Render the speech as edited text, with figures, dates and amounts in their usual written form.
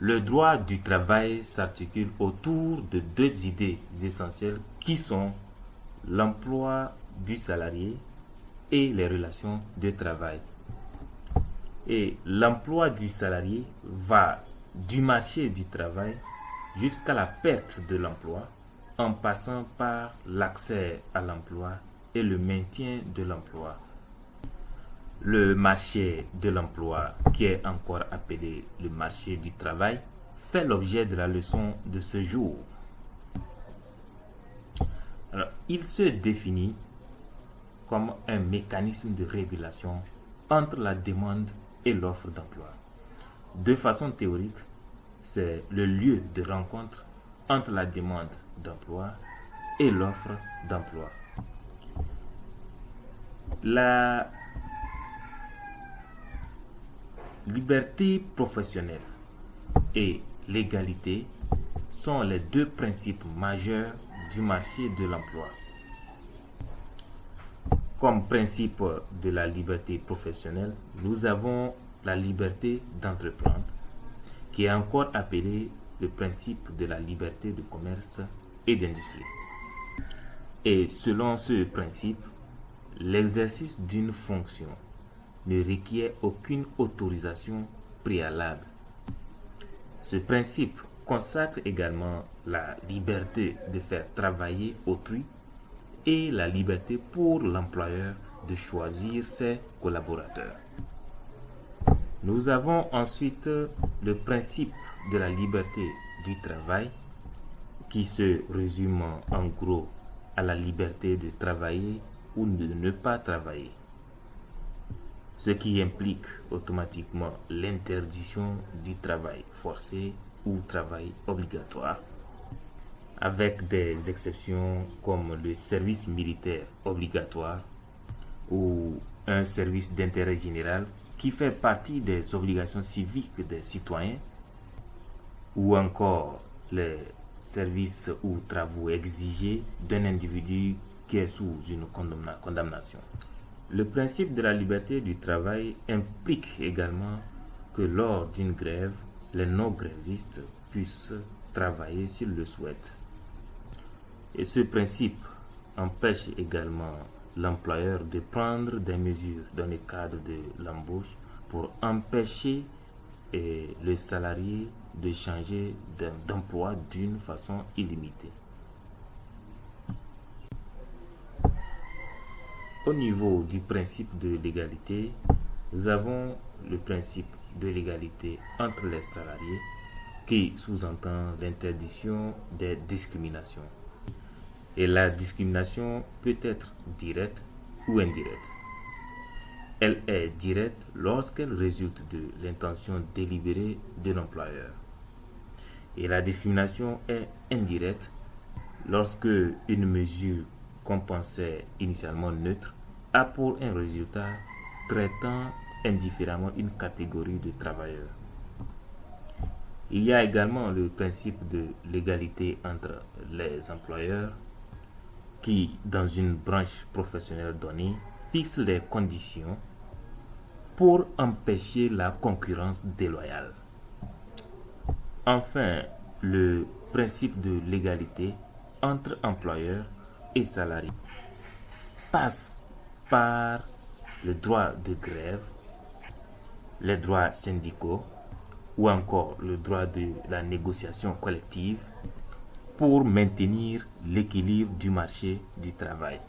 Le droit du travail s'articule autour de deux idées essentielles qui sont l'emploi du salarié et les relations de travail. Et l'emploi du salarié va du marché du travail jusqu'à la perte de l'emploi, en passant par l'accès à l'emploi et le maintien de l'emploi. Le marché de l'emploi, qui est encore appelé le marché du travail, fait l'objet de la leçon de ce jour. Alors, il se définit comme un mécanisme de régulation entre la demande et l'offre d'emploi. De façon théorique, c'est le lieu de rencontre entre la demande d'emploi et l'offre d'emploi. La liberté professionnelle et l'égalité sont les deux principes majeurs du marché de l'emploi. Comme principe de la liberté professionnelle, nous avons la liberté d'entreprendre, qui est encore appelé le principe de la liberté de commerce et d'industrie. Et selon ce principe, l'exercice d'une fonction ne requiert aucune autorisation préalable. Ce principe consacre également la liberté de faire travailler autrui et la liberté pour l'employeur de choisir ses collaborateurs. Nous avons ensuite le principe de la liberté du travail qui se résume en gros à la liberté de travailler ou de ne pas travailler, ce qui implique automatiquement l'interdiction du travail forcé ou travail obligatoire, avec des exceptions comme le service militaire obligatoire ou un service d'intérêt général qui fait partie des obligations civiques des citoyens, ou encore les services ou travaux exigés d'un individu qui est sous une condamnation. Le principe de la liberté du travail implique également que lors d'une grève, les non-grévistes puissent travailler s'ils le souhaitent. Et ce principe empêche également l'employeur de prendre des mesures dans le cadre de l'embauche pour empêcher le salarié de changer d'emploi d'une façon illimitée. Au niveau du principe de l'égalité, nous avons le principe de l'égalité entre les salariés qui sous-entend l'interdiction des discriminations. Et la discrimination peut être directe ou indirecte. Elle est directe lorsqu'elle résulte de l'intention délibérée de l'employeur. Et la discrimination est indirecte lorsque une mesure qu'on pensait initialement neutre a pour un résultat traitant indifféremment une catégorie de travailleurs. Il y a également le principe de l'égalité entre les employeurs qui, dans une branche professionnelle donnée, fixe les conditions pour empêcher la concurrence déloyale. Enfin, le principe de l'égalité entre employeurs et salariés passe par le droit de grève, les droits syndicaux ou encore le droit de la négociation collective pour maintenir l'équilibre du marché du travail.